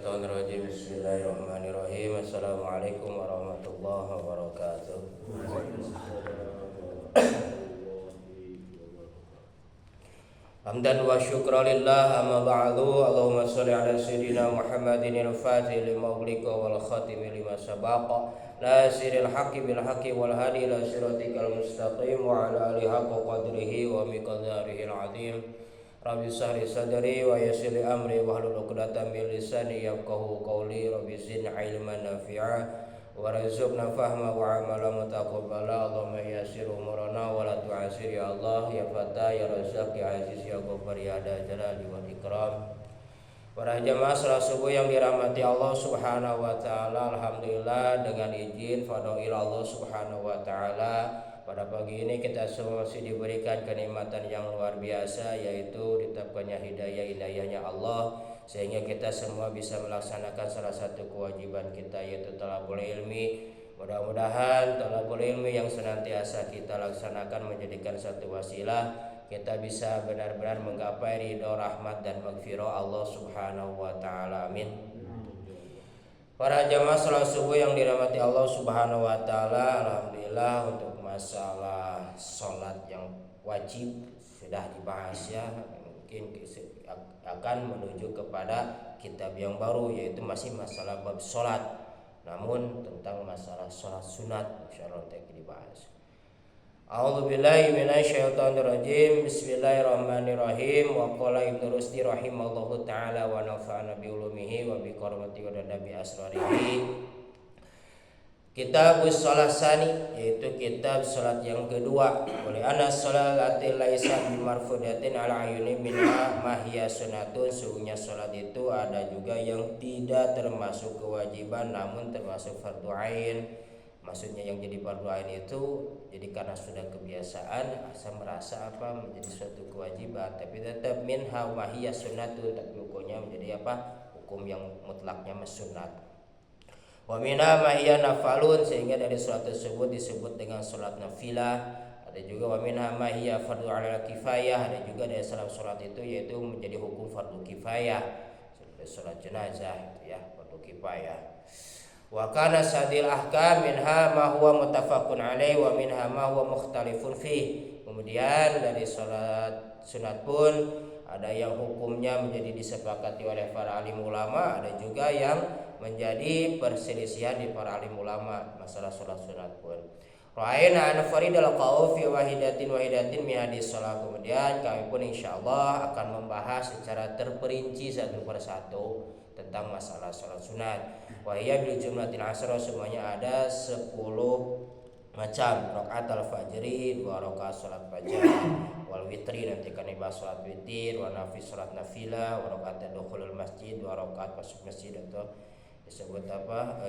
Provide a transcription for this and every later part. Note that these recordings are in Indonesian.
Minasyaitonirrajim. Bismillahirrahmanirrahim. Assalamualaikum warahmatullahi wabarakatuh. Hamdan wa syukran lillah, amma ba'du. Allahumma shalli ala sayyidina Muhammadin al-fatih lima ughliqa wal khatimi lima sabaqa nasiril haqqi bil haqqi wal hadi ila siratikal mustaqim wa ala alihi haqqa qadrihi wa miqdarihi al-azim. Rabbi shrah li sadri wa yassir li amri wahlul 'uqdatam min lisani yafqahu qawli. Rabbi zidni ilman nafi'a warzuqna fahma wa amalan mutaqabbala. Allahumma yassir umurana wa la tu'assir ya Allah ya Fatah ya Razzaq ya Aziz ya Ghaffar ya Dzal Jalali wal Ikram. Para jamaah salat subuh yang dirahmati Allah Subhanahu wa taala, alhamdulillah dengan izin fadhil Allah Subhanahu wa taala pada pagi ini kita semua masih diberikan kenikmatan yang luar biasa, yaitu ditetapkannya hidayah-hidayahnya Allah sehingga kita semua bisa melaksanakan salah satu kewajiban kita, yaitu thalabul ilmi. Mudah-mudahan thalabul ilmi yang senantiasa kita laksanakan menjadikan satu wasilah kita bisa benar-benar menggapai ridho, rahmat dan maghfirah Allah Subhanahu wa taala. Amin. Para jamaah salat subuh yang dirahmati Allah Subhanahu wa taala, alhamdulillah untuk masalah salat yang wajib sudah dibahas ya. Mungkin akan menuju kepada kitab yang baru, yaitu masih masalah bab salat. Namun tentang masalah salat sunat insyaallah kita dibahas. A'udzubillahi minasyaitonirrajim. Bismillahirrahmanirrahim. Wa qala Ibnu Rusdi rahimallahu taala wa nafa'ana bi ulumihi wa bi karamati wa nabi asrarihi. Kitabus shalah tsani, yaitu kitab salat yang kedua. Oleh anna sholati laisa bimarfudatin ala ayuni minha ma hiya sunnatun. Sungguhnya salat itu ada juga yang tidak termasuk kewajiban namun termasuk fardu ain. Maksudnya yang jadi fardu ain itu jadi karena sudah kebiasaan asa merasa apa menjadi suatu kewajiban, tapi tetap minha wa hiya sunnatun, tapi hukumnya menjadi apa? Hukum yang mutlaknya sunat. Wa minha ma hiya nafalun, sehingga dari salat tersebut disebut dengan salat nafilah. Ada juga wa minha ma hiya fardu ala kifayah, ada juga dari salat itu yaitu menjadi hukum fardu kifayah. Seperti salat jenazah itu ya, fardu kifayah. Wa kana sadil ahkam minha ma huwa muttafaqun alaihi wa minha ma huwa mukhtalifun fi. Kemudian dari salat sunat pun ada yang hukumnya menjadi disepakati oleh para alim ulama, ada juga yang menjadi perselisihan di para alim ulama masalah salat sunat pun. Ra'ayna an faridal qaul fi wahidatin min hadis salat. Kemudian kami pun insyaallah akan membahas secara terperinci satu persatu tentang masalah salat sunat. Wa hiya bil jumlatil asra, semuanya ada 10 macam. Rakaat al-fajri, 2 rakaat salat fajar, wal witri, nanti kan dibahas salat witir, wa nafi salat nafilah, wa rakaat dukhulul masjid, 2 rakaat masuk masjid atau disebut apa?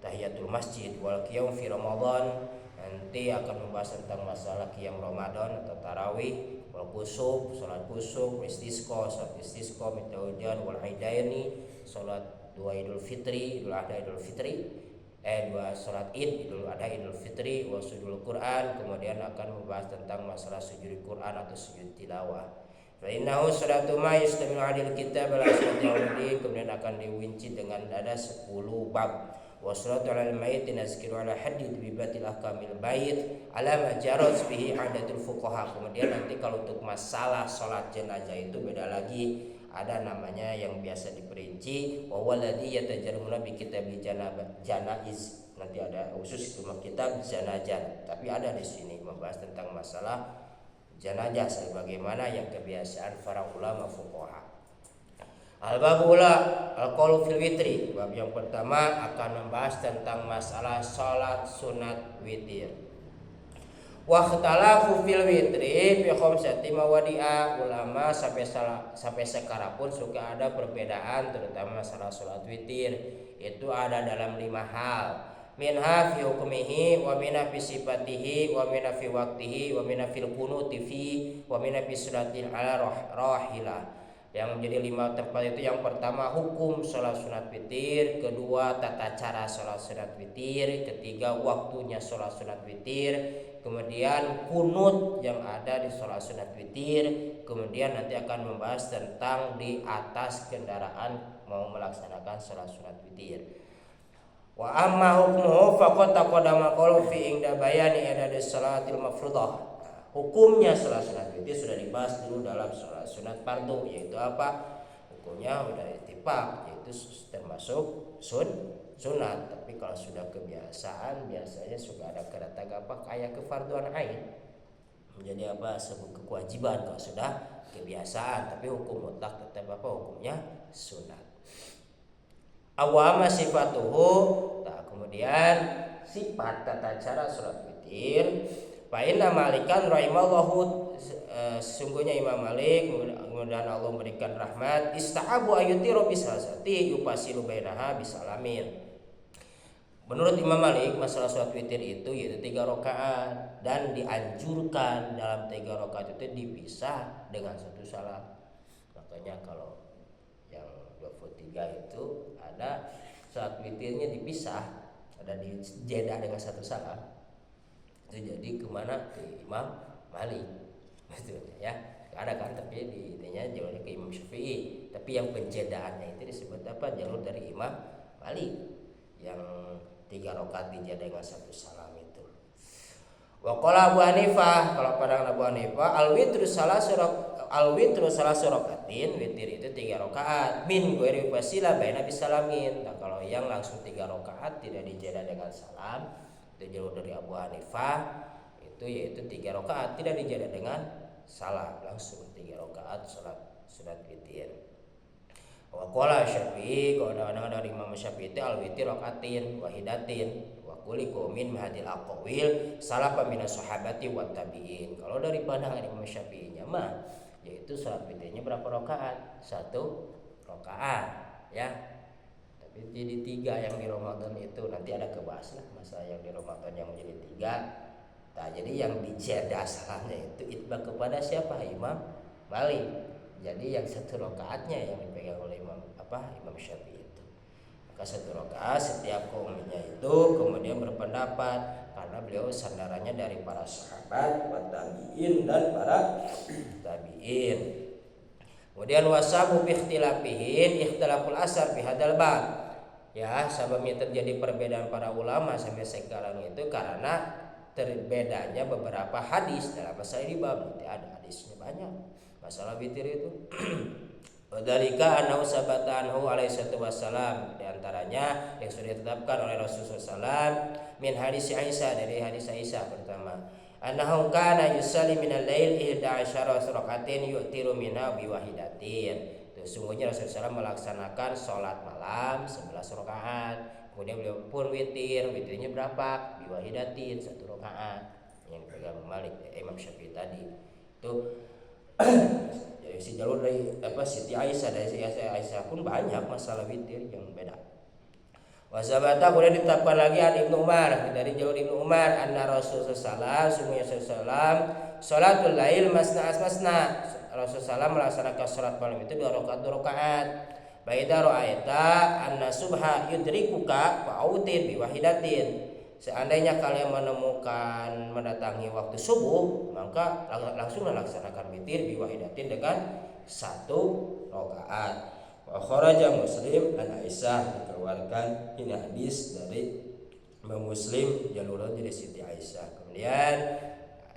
Tahiyatul masjid, wal qiyam fi ramadan. Nanti akan membahas tentang masalah qiyam Ramadan atau tarawih, wal kusuf, salat kusuf, istisqa, salat istisqa, minta hujan, wal idaini, salat 2 Idul Fitri, Idul Adha Idul Fitri, 2 salat Id, Idul Adha Idul Fitri, wa sujudul Quran. Kemudian akan membahas tentang masalah sujud Quran atau sujud tilawah. Fa innahu salatu ma yastamilu 'alal kitab al-asrati yaudi. Kemudian akan diwinci dengan ada 10 bab. Wa salatu 'alal mayit nazkiru 'ala hadid bi batil ahkamil bait ala ma jarat bihi 'adatul fuqaha. Kemudian nanti kalau untuk masalah salat jenazah itu beda lagi, ada namanya yang biasa diperinci wa waladhi yatajarruna bi kitabil janaiz. Nanti ada khusus itu kitab janazah, tapi ada di sini membahas tentang masalah jenazah sebagaimana yang kebiasaan para ulama fuqaha. Al-babula al-qaulu fil witri. Bab yang pertama akan membahas tentang masalah salat sunat witir. Wa ikhtalafu fil witri fi khamsati mawadi'a. Ulama sampai sekarang pun suka ada perbedaan terutama masalah salat witir. Itu ada dalam 5 hal. Minha fi hukmihi wa minha fi sifatihi wa minha fi waqtihi wa minha fil qunuti fi wa minha fi suratil ala rahilah. Yang menjadi 5 tempat itu, yang pertama hukum salat sunat witir, kedua tata cara salat sunat witir, ketiga waktunya salat sunat witir, kemudian kunut yang ada di salat sunat witir, kemudian nanti akan membahas tentang di atas kendaraan mau melaksanakan salat sunat witir. Wa amma hukmuhu faqad taqaddama qalu fi inda bayani adad salatil mafruḍah. Hukumnya salat sunat witir sudah dibahas dulu dalam salat sunat fardu, yaitu apa? Hukumnya udah ittifaq, yaitu termasuk sunat. Tapi kalau sudah kebiasaan, biasanya suka ada kata apa kayak kefarduan ain, menjadi apa sebuah kewajiban kalau sudah kebiasaan. Tapi hukum mutlak tetap apa? Hukumnya sunat. Awama sifatuhu. Nah, kemudian sifat tata cara salat witir. Fa inna Malikan rahimallahu, sesungguhnya Imam Malik kemudian Allah memberikan rahmat, istahabu ayutiru bisalasati yupasilu bainaha bisalamin. Menurut Imam Malik masalah salat witir itu yaitu 3 rakaat, dan dianjurkan dalam 3 rakaat itu dipisah dengan 1 salam. Makanya kalau yang 23 itu ada salat witirnya dipisah, ada dijeda dengan 1 salam. Itu jadi kemana? Ke Imam Malik, gitu ya. Ada kan, tapi di intinya jalurnya ke Imam Syafi'i. Tapi yang penjedaannya itu disebut apa? Jalur dari Imam Malik, yang 3 rakaat dijeda dengan 1 salam itu. Wa qala Abu Hanifah, kalau pandangan Abu Hanifah, al-witru salasu rakaatin, witir itu 3 rakaat, min ghairi fasilah baina bisalamin. Nah, kalau yang langsung 3 rakaat tidak dijeda dengan salam, itu jalur dari Abu Hanifah, itu yaitu 3 rakaat tidak dijeda dengan salam, langsung 3 rakaat salat sunat witir. Wa qala Syafi'i, kalau dari Imam Syafi'i itu al-witir rakaatin wahidatin wa kuliku min hadil aqwil salafa minas sahabati wat tabi'in. Kalau dari pandangan Imam Syafi'inya mah yaitu salat witirnya berapa rakaat? 1 rakaat ya. Jadi 3 yang di Ramadan itu nanti ada kebahas lah masalah yang di Ramadan yang menjadi 3. Nah, jadi yang dijeda salamnya itu itbaq kepada siapa? Imam Malik. Jadi yang 1 rakaatnya yang dipegang oleh Imam Syafi'i itu. Maka 1 rakaat setiap kaumnya itu kemudian berpendapat karena beliau sandarannya dari para sahabat, tabi'in dan para tabi'in. Kemudian wasabu bi ikhtilafihin ikhtilaful asar fi hadzal bab. Ya, sebabnya terjadi perbedaan para ulama sampai sekarang itu karena terbedanya beberapa hadis dalam masalah ini bab. Nanti ada hadisnya banyak masalah witir itu. Wadalika annahu sabata anhu alaihi wassalam, di antaranya yang sudah ditetapkan oleh Rasulullah SAW min hadis Aisyah, dari hadis Aisyah pertama, annahu kana yusalli minal lail 11 rakaatin yu'tiru minha bi wahidatin. Sesungguhnya Rasulullah SAW melaksanakan sholat malam 11 rakaat. Kemudian beliau pun witirnya berapa? Biwahidatin, 1 rakaat. Yang dipegang Malik, Imam Syafi'i tadi. Itu si jalur dari Siti Aisyah, dari Siti Aisyah pun banyak masalah witir yang beda. Wasabata kemudian ditetapkan lagi an Ibnu Umar, dari jalur Ibnu Umar, anna Rasulullah SAW, sungguhnya Rasulullah sholatul lail masna asmasna. Rasulullah SAW melaksanakan sholat malam itu 2 rakaat. Baida ra'aita anna subha yudrikuka fa'autin biwahidatin. Seandainya kalian menemukan mendatangi waktu subuh, maka langsung melaksanakan witir biwahidatin dengan 1 rakaat. Wa kharaja Muslim an Aisyah, dikeluarkan ini hadis dari Imam Muslim jalur dari Siti Aisyah. Kemudian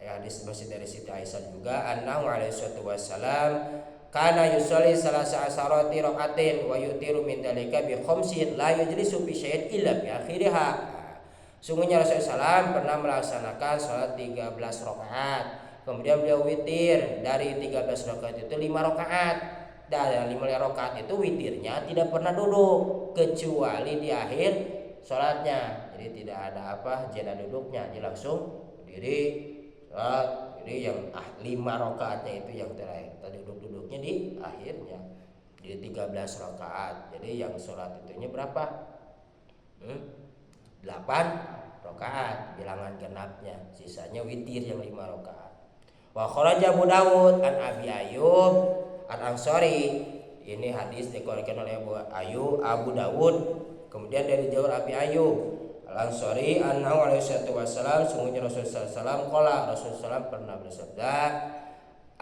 hadis masih dari Siti Aisyah juga, annahu alaihi wassalam kana yusolli salasa asarati raqatin wa yutiru min dalika bi khamsin la yajlisu bi syai'in illa bi akhiriha. Sungguhnya Rasulullah SAW pernah melaksanakan salat 13 rakaat. Kemudian beliau witir dari 13 rakaat itu 5 rakaat. Dan 5 rakaat itu witirnya tidak pernah duduk kecuali di akhir salatnya. Jadi tidak ada jeda duduknya, dia langsung berdiri. Jadi yang 5 rakaatnya itu yang terakhir, duduknya di akhirnya. Jadi 13 rakaat. Jadi yang sholat itunya berapa? 8 rakaat bilangan genapnya, sisanya witir yang 5 rakaat. Wa kharaja Abu Dawud an Abi Ayyub al-Ansari. Ini hadis dikeluarkan oleh Abu Dawud. Kemudian dari jalur Abi Ayyub al-Ansari annahu alaihi wassalam, sungguhnya Rasulullah SAW qala, Rasulullah SAW pernah bersabda,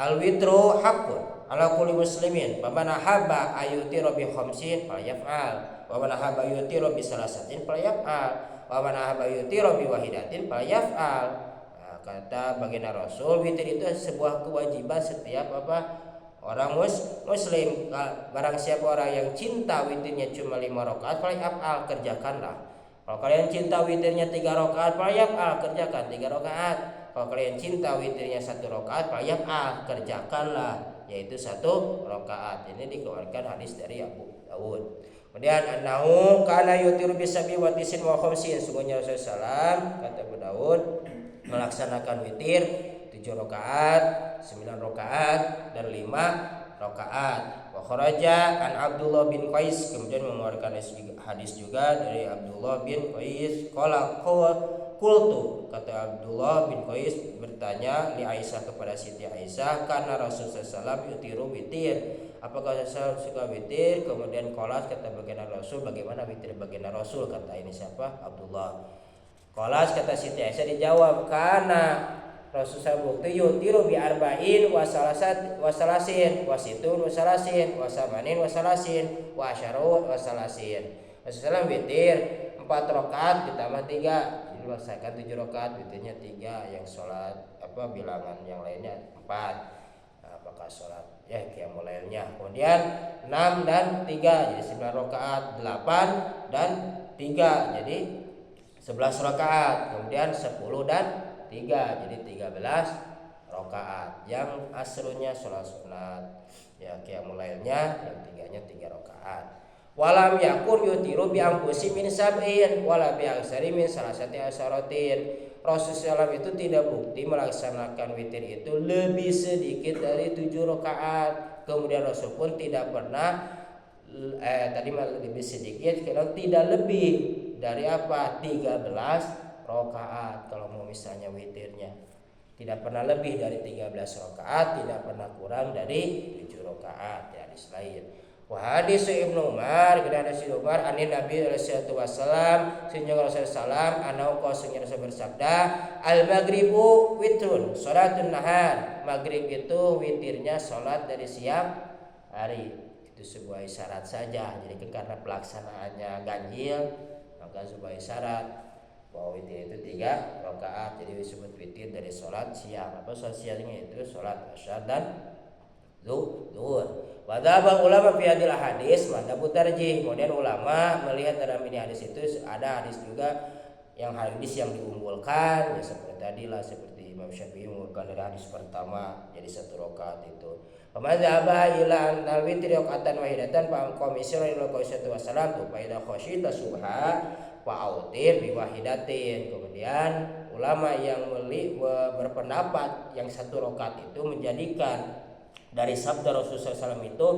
Al witru haqqun ala kulli muslimin. Faman ahabba ayutira bi khamsin falyaf'al. Wa man ahabba ayutira bi salasatin falyaf'al. Wa man ahabba ayutira bi wahidatin falyaf'al. Nah, kata baginda Rasul, witir itu sebuah kewajiban setiap orang muslim. Barang siapa orang yang cinta witirnya cuma 5 rakaat, falyaf'al, kerjakanlah. Kalau kalian cinta witirnya 3 rakaat, falyaf'al, kerjakan 3 rakaat. Kalau kalian cinta witirnya 1 rakaat, falyaf'al, kerjakanlah, yaitu 1 rakaat. Ini dikeluarkan hadis dari Abu Dawud. Kemudian annahu kana yutiru bisabi wa tisin wa khamsin. Sungguhnya Rasulullah SAW, kata Abu Dawud, melaksanakan witir 7 rakaat, 9 rakaat, dan 5 rakaat. Wa kharaja an Abdullah bin Qais, kemudian mengeluarkan hadis juga dari Abdullah bin Qais, qala qultu, kata Abdullah bin Qais bertanya li Aisyah, kepada Siti Aisyah, karena Rasulullah SAW yutiru witir, apakah Rasul suka witir? Kemudian qolat, kata baginda Rasul, bagaimana witir baginda Rasul? Kata ini siapa? Abdullah. Qolat, kata Siti Aisyah dijawab, karena Rasulullah bukti yutiru bi arba'in wa salasin wa situn wa salasin wa samanin wa salasin wa asyaru wa salasin. Rasulullah witir 4 rakaat ditambah 3, jadi melaksanakan 7 rakaat, witirnya 3, yang sholat bilangan yang lainnya 4. Apakah sholat qiyamul lailnya. Kemudian 6 dan 3 jadi 9 rakaat, 8 dan 3 jadi 11 rakaat, kemudian 10 dan 3 jadi 13 rakaat. Yang asrunya sholat sunat, qiyamul lailnya yang 3-nya 3 rakaat. Walam yakun yutiru bi anfusi min sab'in wala bi aksari min salasati asyaratin. Rasulullah SAW itu tidak bukti melaksanakan witir itu lebih sedikit dari 7 rakaat. Kemudian Rasul pun tidak pernah tadi lebih sedikit, kalau tidak lebih dari 13 rakaat. Kalau mau misalnya witirnya tidak pernah lebih dari 13 rakaat, tidak pernah kurang dari 7 rakaat. Hadis lain. Wa hadis Ibnu Umar, kemudian hadis Ibnu Umar anin Nabi sallallahu alaihi wasallam, sehingga Rasulullah anau qasanya Rasul bersabda, al maghribu witrun salatun nahar. Maghrib itu witirnya salat dari siang hari. Itu sebuah isyarat saja. Jadi karena pelaksanaannya ganjil, maka sebuah isyarat bahwa witir itu 3 rakaat. Jadi disebut witir dari salat siang. Salat siangnya itu salat asar dan zuhur. Wadhabah ulama fi hadil hadis madhabu tarjih. Kemudian ulama melihat dalam ini hadis itu ada hadis juga yang diunggulkan, ya seperti tadi lah, seperti Imam Syafi'i mengunggulkan dari hadis pertama jadi 1 rakaat itu. Pemadzhabah ila anal witri rakaatan wahidatan fa komisioner ila qaisatu wasalam tu fa idza khasyita subha fa autir bi wahidatin. Kemudian ulama yang berpendapat yang 1 rakaat itu menjadikan dari sabda Rasulullah SAW itu,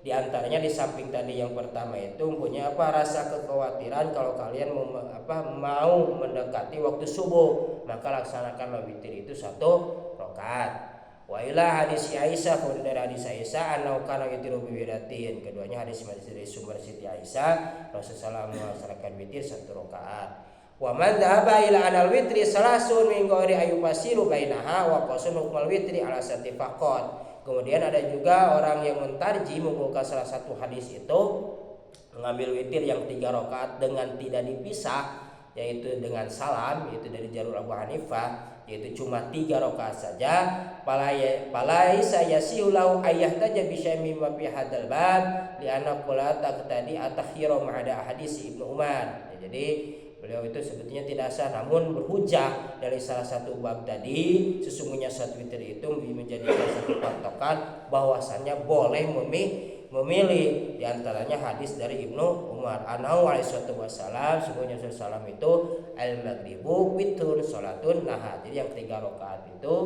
diantaranya di samping tadi yang pertama itu punya rasa kekhawatiran kalau kalian mau mendekati waktu subuh, maka laksanakanlah witir itu 1 rakaat. Wa ila hadis Aisyah, kemudian dari hadis Aisyah anau kana yutiru bi widatin. Keduanya hadis dari sumber Siti Aisyah, Rasulullah SAW melaksanakan witir 1 rakaat. Wa man dhahaba ila anal witri salasun min ghairi ayufasiru bainaha wa qasun hukmal witri ala satifaqat. Kemudian ada juga orang yang mentarji mengumpulkan salah satu hadis itu, mengambil witir yang 3 rakaat dengan tidak dipisah, yaitu dengan salam, yaitu dari jalur Abu Hanifah, yaitu cuma 3 rakaat saja. Palaisa yasiulau ayah taja bisyami wa fi hadzal bab li anna qala taqtadi atakhiru ma'ada hadis Ibnu Umar. Jadi beliau itu sebetulnya tidak sah, namun berhujah dari salah satu bab tadi, sesungguhnya satu witir itu menjadikan satu patokan bahwasannya boleh memilih diantaranya hadis dari Ibnu Umar anau alaihi wasallam, sesungguhnya Rasulullah itu al maghribu witrun salatun nahar. Jadi yang 3 rakaat itu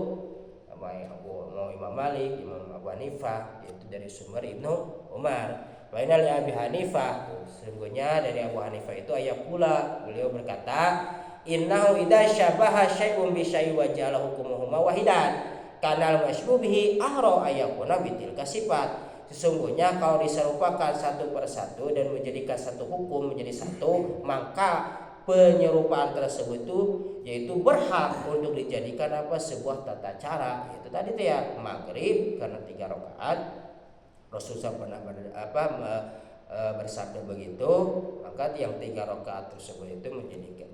Imam Malik, Imam Abu Hanifah, yaitu dari sumber Ibnu Umar. Wainal Abi Hanifah, sesungguhnya dari Abu Hanifah itu ayat pula, beliau berkata, innahu idza syabaha syai'un bi syai'in wa ja'ala hukmuhuma wahidan kanal masybubihi ahra ayakuna bitilka sifat. Sesungguhnya kalau diserupakan satu persatu dan menjadikan satu hukum menjadi satu, maka penyerupaan tersebut itu yaitu berhak untuk dijadikan sebuah tata cara. Itu tadi tuh ya, maghrib karena 3 rakaat Rasulullah pernah bersabda begitu, maka yang 3 rakaat tersebut itu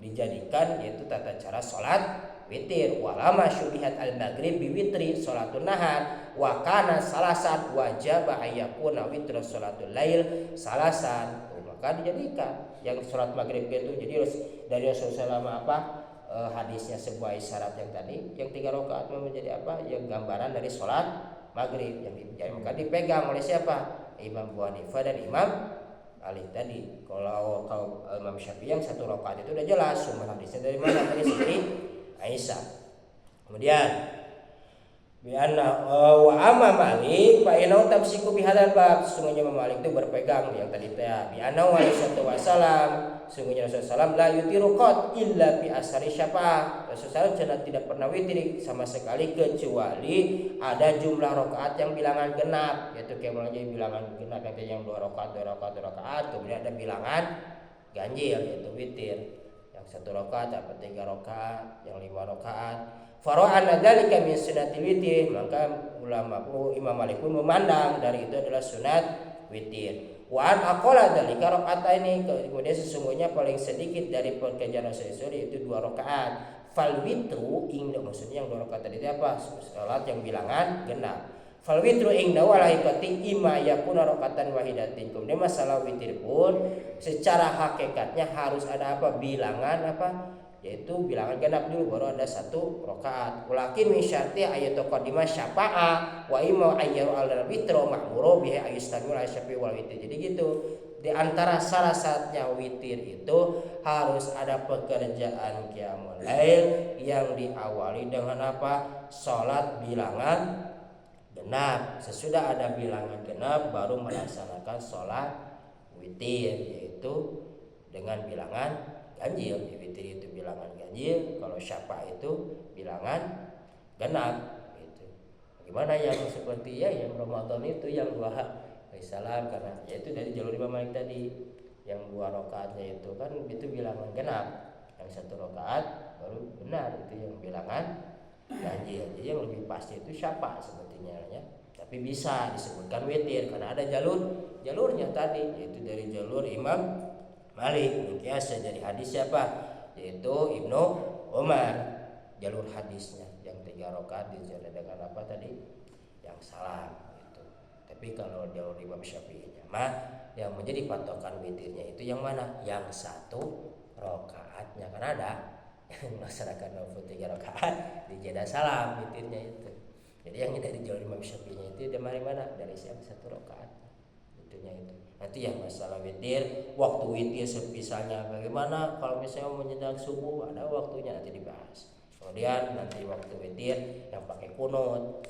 dijadikan yaitu tata cara sholat witir. Walama syubihat al-maghrib biwitri sholatul nahar wa kana salasan wajib ayyakuna witr sholatul lail salasan. Maka dijadikan yang sholat maghrib itu jadi dari Rasulullah hadisnya sebuah isyarat yang tadi yang 3 rakaat menjadi yang gambaran dari sholat maghrib yang maka dipegang oleh siapa? Imam Abu Hanifah dan Imam Ali tadi. Kalau Imam Syafi'i yang 1 rakaat itu udah jelas sumber hadisnya dari mana? Dari Siti Aisyah. Kemudian bi'anna wa amma Malik fa inau tamsiku bihadzal bab, sesungguhnya Imam Malik itu berpegang yang tadi ya bi'anna wa wasallam, sesungguhnya Rasulullah la yutiru qat illa bi asari syafa'ah. Rasulullah tidak pernah witir sama sekali kecuali ada jumlah rakaat yang bilangan genap, yaitu kayak bilangan genap yang 2 rakaat, kemudian ada bilangan ganjil yaitu witir yang 1 rakaat, 3 rakaat, yang 5 rakaat. Fara'ana dzalika min sunnatil witir, maka ulama Imam Malik pun memandang dari itu adalah sunat witir. Wa an aqala dzalika rakaataini, kemudian sesungguhnya paling sedikit dari pekerjaan Rasulullah itu 2 rakaat. Fal witru ingda, maksudnya yang 2 rakaat tadi itu salat yang bilangan genap. Fal witru ingda wala hakikati imma yakuna rakaatan wahidatin. Kemudian masalah witir pun secara hakikatnya harus ada bilangan yaitu bilangan genap dulu baru ada 1 rakaat. Walakin min syarti ayat taqaddimah syafa'ah wa imma ayyaru al-witr ma'muru bihi ayustamil asyafi wal witir. Jadi gitu. Di antara syaratnya witir itu harus ada pekerjaan qiyamul lail yang diawali dengan salat bilangan genap. Sesudah ada bilangan genap baru melaksanakan salat witir, yaitu dengan bilangan ganjil. Witir itu bilangan ganjil, kalau syafa itu bilangan genap gitu. Bagaimana yang seperti yang Ramadan itu yang 2 salam, karena yaitu dari jalur Imam Malik tadi yang 2 rakaatnya itu kan itu bilangan genap, yang 1 rakaat baru benar itu yang bilangan ganjil. Jadi yang lebih pasti itu syafa sebetulnya ya, tapi bisa disebutkan witir karena ada jalurnya tadi, yaitu dari jalur Imam Malik kias dari hadis siapa, yaitu Ibnu Umar, jalur hadisnya yang 3 rakaat dijalan dengan tadi yang salam gitu. Tapi kalau jalur Imam Syafi'inya yang menjadi patokan witirnya itu yang mana? Yang 1 rakaatnya, kan ada yang melaksanakan 3 rakaat dijeda salam witirnya itu. Jadi yang dari jalur Imam Syafi'inya itu dari mana? Dari siapa? 1 rakaat itunya itu. Nanti yang masalah witir, waktu witir misalnya bagaimana kalau misalnya menjelang subuh, ada waktunya nanti dibahas. Kemudian nanti waktu witir yang pakai kunut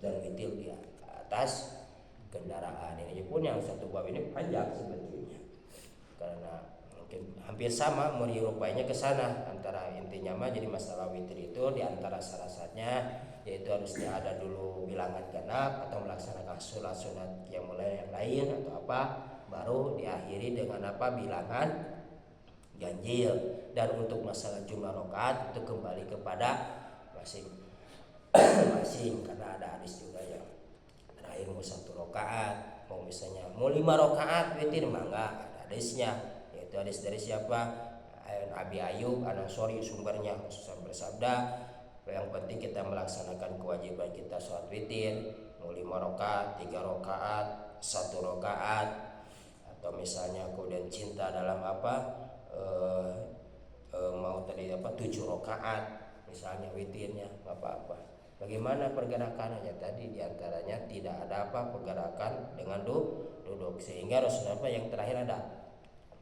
dan witir di atas kendaraan. Ini pun yang 1 bab ini panjang sebetulnya, karena mungkin hampir sama merupainya ke sana. Antara intinya jadi masalah witir itu di antara syaratnya yaitu harusnya ada dulu bilangan genap atau melaksanakan sunat yang mulai yang lain atau baru diakhiri dengan bilangan ganjil. Dan untuk masalah jumlah rakaat itu kembali kepada masing-masing, karena ada hadis juga yang terakhir mau 1 rakaat, mau misalnya mau 5 rakaat witir enggak, ada hadisnya, yaitu hadis dari siapa? Abi Ayyub An-Ansari sumbernya. Rasulullah bersabda, yang penting kita melaksanakan kewajiban kita sholat witir, mau 5 rakaat, 3 rakaat, 1 rakaat, atau misalnya kemudian cinta dalam mau tadi 7 rakaat misalnya witirnya, apa-apa. Bagaimana pergerakannya? Tadi diantaranya tidak ada pergerakan dengan duduk, sehingga Rasulullah yang terakhir ada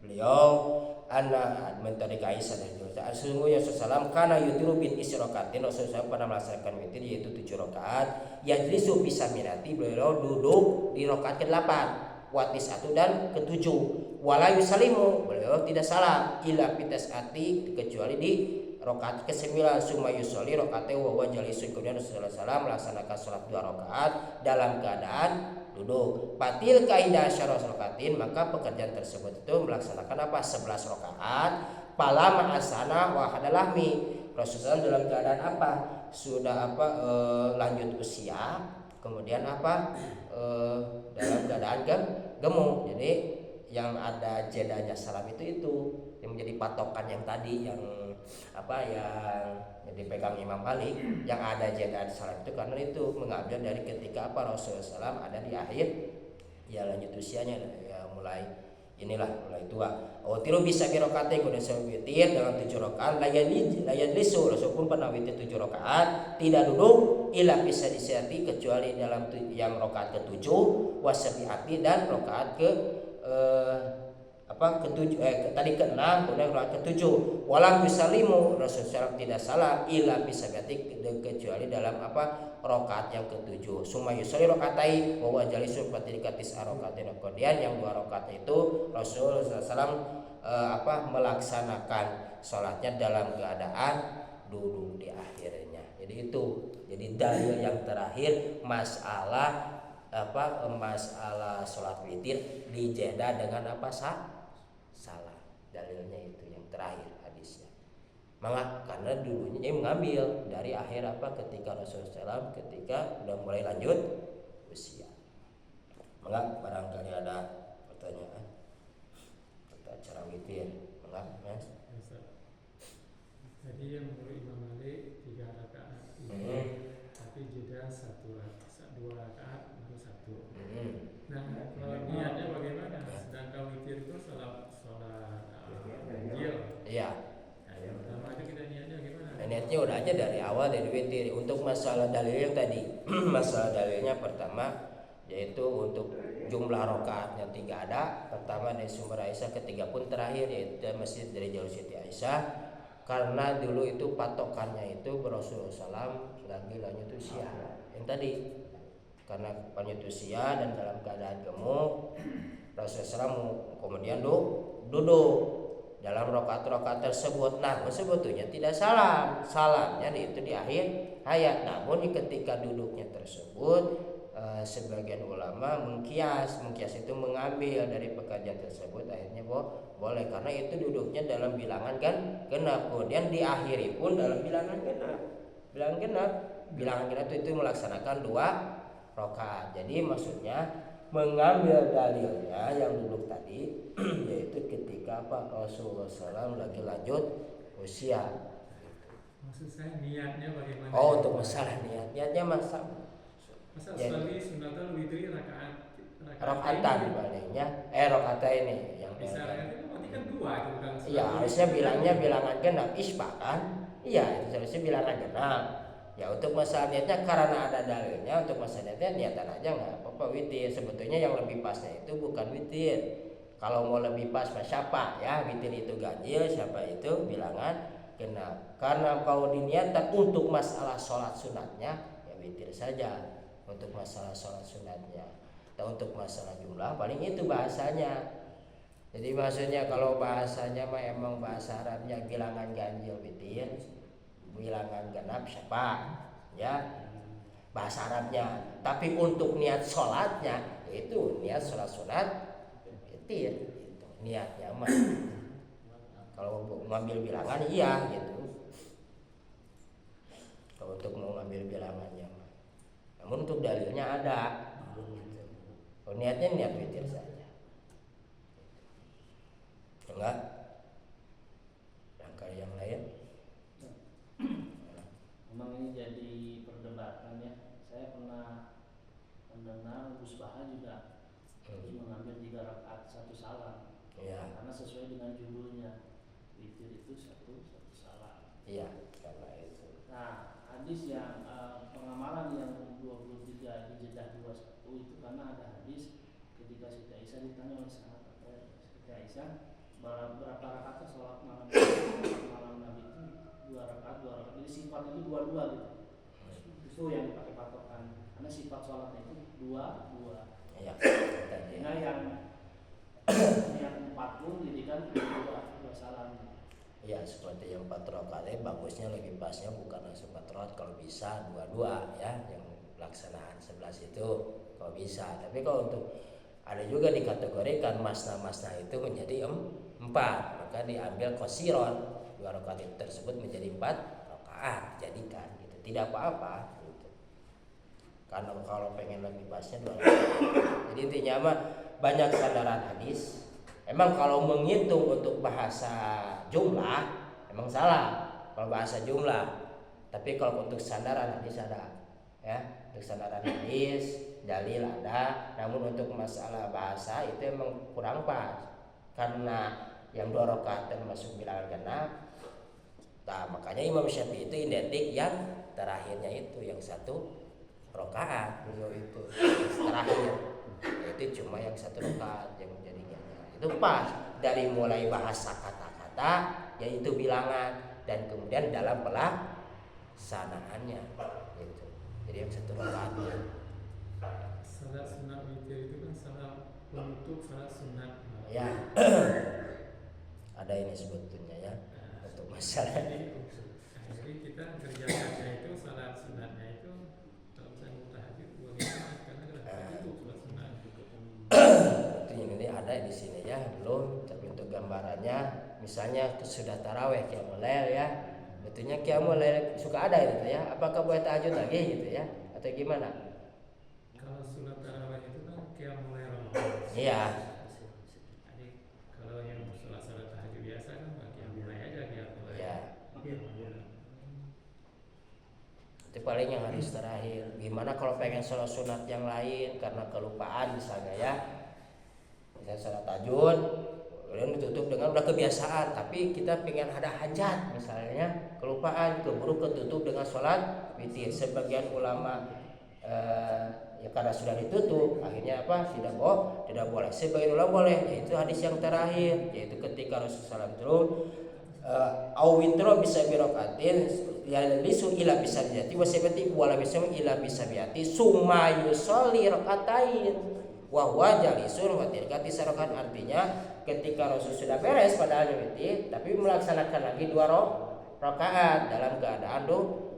beliau anak mentari Aisyah dan Rasulullah sesungguhnya Rasulullah karena yutiru bin isyrakatin, Rasulullah pernah melaksanakan witir yaitu 7 rakaat. Yajlisu bisa minati, beliau duduk di rakaat ke-8, watis 1 dan ke-7. Wala yusalimu, beliau tidak salam ila fitas ati, kecuali di rakaat ke-9. Summa yusolli rakaatnya wa huwa jalisun, kemudian Rasulullah SAW melaksanakan sholat 2 rakaat dalam keadaan duduk. Patil kaidah syaros rokatin, maka pekerjaan tersebut itu melaksanakan apa? 11 rakaat. Pala ma'asana wahadalahmi. Rasulullah dalam keadaan apa? Sudah lanjut usia, kemudian apa? Dalam keadaan gemuk. Jadi yang ada jedanya salam itu yang menjadi patokan yang tadi yang dipegang Imam Malik, yang ada jeda salam itu karena itu mengambil dari ketika Rasulullah SAW ada di akhir ya lanjut usianya ya mulai tua. Tiru bisa birokate kudu witir dalam 7 rakaat layan lisu. Rasul pun pernah witir 7 rakaat tidak duduk ila bisa disihati kecuali dalam yang rakaat ke-7 wasabiati dan rakaat tadi ke-6 kemudian rakaat ke-7 walam yusalimu. Rasulullah tidak salah ila bisa berarti kecuali dalam rakaat yang ke-7. Summa yusalli rakaatai wa jalisun fatilkatis rakaatin. Kemudian yang 2 rakaat itu Rasulullah SAW melaksanakan sholatnya dalam keadaan duduk di akhirnya. Jadi itu dalil yang terakhir masalah sholat witir dijeda dengan salah. Dalilnya itu yang terakhir hadisnya. Maka karena dulunya dia mengambil dari akhir ketika Rasulullah SAW ketika sudah mulai lanjut usia. Maka barangkali ada pertanyaan tentang cara witir. Maka Mas. Tadi yang menurut Imam Malik 3 rakaat tapi jeda 2 rakaat baru 1. Nah, kalau niatnya bagaimana? Sedangkan witir itu sholat ganjil. Iya. Nah, yang pertama itu kita niatnya gimana? Niatnya udah aja dari awal dari witir. Untuk masalah dalil yang tadi, masalah dalilnya pertama yaitu untuk jumlah rakaatnya 3 ada. Pertama dari sumber Aisyah, ketiga pun terakhir yaitu masih dari jalur Siti Aisyah. Karena dulu itu patokannya itu Rasulullah SAW lagi lanjut usia. Yang tadi karena lanjut usia dan dalam keadaan gemuk, Rasulullah SAW kemudian duduk dalam rakaat-rakaat tersebut. Nah, sebetulnya tidak salamnya itu di akhir hayat. Namun ketika duduknya tersebut sebagian ulama mengkias itu mengambil dari pekerjaan tersebut akhirnya boleh karena itu duduknya dalam bilangan genap. Kemudian diakhiri pun dalam bilangan genap itu melaksanakan 2 rakaat. Jadi maksudnya mengambil dalilnya yang duduk tadi yaitu ketika Rasulullah SAW lagi lanjut usia. Maksud saya niatnya bagaimana? Untuk masalah niatnya masa sekali sunatul witri rakaatan palingnya rakaat ini yang bisa itu berarti kan 2 itu bukan. Iya, harusnya bilangnya bilangan genap isbah kan? Iya, itu harusnya bilangan genap. Ya untuk masalah niatnya karena ada dalilnya, untuk masalah niatnya niatan aja nggak apa-apa witir. Sebetulnya yang lebih pasnya itu bukan witir. Kalau mau lebih pas siapa ya witir itu ganjil, siapa itu bilangan genap. Karena kalau diniatkan untuk masalah sholat sunatnya ya witir saja untuk masalah sholat sunatnya. Dan untuk masalah jumlah paling itu bahasanya. Jadi maksudnya kalau bahasanya emang bahasa Arabnya bilangan ganjil witir, bilangan genap siapa ya bahasa Arabnya. Tapi untuk niat sholatnya itu niat sholat sunat witir gitu. Niatnya mah kalau ngambil bilangan iya gitu. Kalau untuk mau ngambil bilangannya mah. Namun untuk dalilnya ada. Kalau niatnya niat witir saja. Enggak? Rangka yang lain? Memang ini jadi perdebatan ya. Saya pernah mendengar Gus Baha juga mengambil 3 rakaat 1 salam. Iya. Karena sesuai dengan judulnya witir itu satu salam. Iya, karena itu. Nah, hadis yang pengamalan yang 23 dijedah 21 itu karena ada hadis ketika Siti Aisyah ditanya oleh sahabat Siti Aisyah berapa rakaat sholat malam Nabi itu 2 rakaat. Jadi sifat itu 2 gitu. Itu yang dipakai patokan karena sifat sholatnya itu 2. Iya. Nah yang 4 pun didikan 2 salam. Ya seperti yang 4 rakaat bagusnya lebih pasnya bukan langsung 4 rakaat, kalau bisa 2 ya yang pelaksanaan 11 itu. kalau bisa. Tapi kalau untuk ada juga dikategorikan masna itu menjadi 4, maka diambil qasiron, 2 rakaat itu tersebut menjadi 4 rakaat jadikan gitu. Tidak apa-apa gitu. Karena kalau pengen lebih pasnya 2 rakaat. Jadi intinya mah banyak sandaran hadis. Emang kalau menghitung untuk bahasa jumlah emang salah kalau bahasa jumlah. Tapi kalau untuk sandaran hadis ada ya. Untuk sandaran hadis dalil ada, namun untuk masalah bahasa itu emang kurang pas karena yang 2 rakaat termasuk bilangan genap. Nah, makanya Imam Syafi'i itu identik yang terakhirnya itu yang 1 rakaat beliau itu terakhir, itu cuma yang 1 rakaat yang menjadi genap. Itu pas dari mulai bahasa kata-kata yaitu bilangan dan kemudian dalam pelaksanaannya gitu. Jadi yang 1 rakaatnya. Salat sunat witir itu kan salat penutup salat sunat. Ya. Ada ini sebetulnya ya untuk masalah. Jadi kita kerjakannya itu salat sunatnya itu kalau misalnya tahajud bagaimana karena penutup salat sunat. Itu ini ada di sini ya belum, tapi untuk gambarannya misalnya sudah taraweh qiyamul lail ya. Betulnya qiyamul lail suka ada gitu ya. Apakah boleh tahajud lagi gitu ya atau gimana? Kalau sunat tarawih itu kan qiyamul lail Ramadan. Iya. Jadi kalau yang salat tahajud biasa kan qiyamul lail aja qiyamul lail. Ya. Itu paling yang harus terakhir. Gimana kalau pengen sholat sunat yang lain karena kelupaan misalnya ya. Misalnya sholat tahajud kemudian ditutup dengan udah kebiasaan, tapi kita pengen ada hajat misalnya kelupaan, keburu ketutup dengan sholat witir. Sebagian ulama ya karena sudah ditutup akhirnya apa tidak boleh. Sebagian ulama boleh, yaitu hadis yang terakhir, yaitu ketika Rasulullah SAW awitro bisa birokatin ya lisu ila bisa jati wasibati wala bisa ila bisa biati sumayu soli rakatain wahwa jalisun watirkati sarokan. Artinya ketika Rasul sudah beres pada witir tapi melaksanakan lagi 2 rakaat dalam keadaan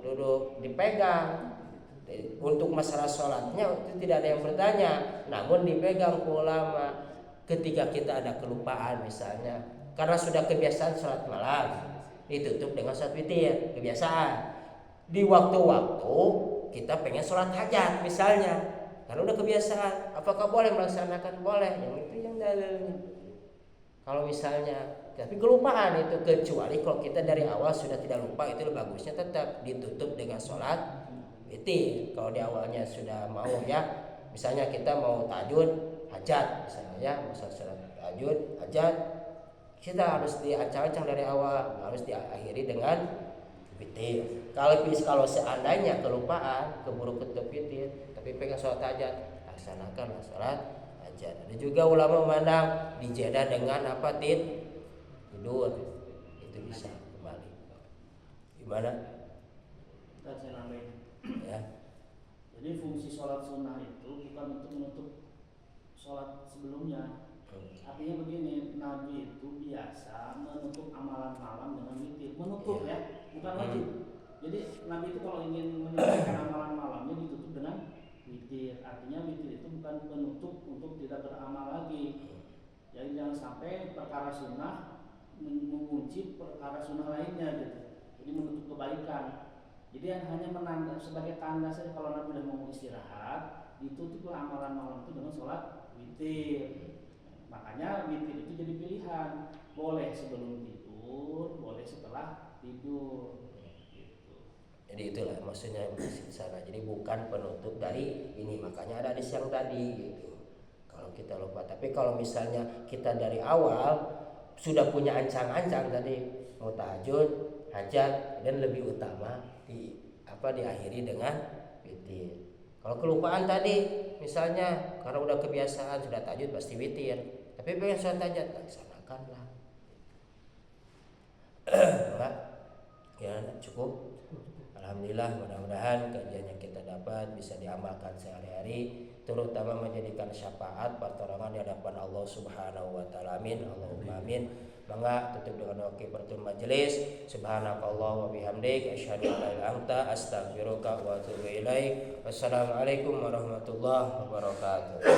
duduk dipegang. Untuk masalah sholatnya itu tidak ada yang bertanya, namun dipegang ulama ketika kita ada kelupaan misalnya karena sudah kebiasaan sholat malam ditutup dengan sholat witir kebiasaan. Di waktu-waktu kita pengen sholat hajat misalnya karena udah kebiasaan, apakah boleh melaksanakan? Boleh, yang itu yang dalilnya. Kalau misalnya tapi kelupaan itu, kecuali kalau kita dari awal sudah tidak lupa, itu bagusnya tetap ditutup dengan sholat witir. Kalau di awalnya sudah mau ya, misalnya kita mau tahajud hajat misalnya ya, misal sholat tahajud hajat, kita harus diancang-ancang dari awal, harus diakhiri dengan witir. Kalau seandainya kelupaan keburu ketutup witir tapi pengen sholat hajat, laksanakan sholat hajat. Ada juga ulama memandang dijeda dengan apa tidur, itu bisa kembali. Gimana? Kita saya nambahin. Ya. Jadi fungsi sholat sunnah itu bukan untuk menutup sholat sebelumnya. Artinya begini, Nabi itu biasa menutup amalan malam dengan witir. Menutup ya, bukan wajib. Jadi Nabi itu kalau ingin menyelesaikan amalan malamnya ditutup dengan witir. Artinya witir itu bukan penutup untuk tidak beramal lagi. Jadi jangan sampai perkara sunnah mengunci perkara sunnah lainnya gitu. Jadi menutup kebaikan. Jadi hanya menanda sebagai tanda saja kalau Nabi sudah mau istirahat, ditutuplah amalan malam itu dengan sholat witir. Makanya witir itu jadi pilihan, boleh sebelum tidur, boleh setelah tidur. Gitu. Jadi itulah maksudnya di sana. Jadi bukan penutup dari ini, makanya ada hadis yang tadi gitu. Kalau kita lupa, tapi kalau misalnya kita dari awal sudah punya ancang-ancang tadi mau tahajud, hajat, dan lebih utama diakhiri dengan witir. Kalau kelupaan tadi misalnya karena udah kebiasaan sudah tahajud pasti witir, tapi pengen sholat hajat laksanakanlah. Enggak? Ya cukup. Alhamdulillah, mudah-mudahan kajian yang kita dapat bisa diamalkan sehari-hari, terutama menjadikan syafaat pertolongan di hadapan Allah Subhanahu wa taala. Amin. Allahumma amin. Mangga tutup dengan wakifaratul majelis. Subhanakallah wa bihamdik asyhadu an la ilaha illa anta astaghfiruka wa atubu ilaik. Wassalamualaikum warahmatullahi wabarakatuh.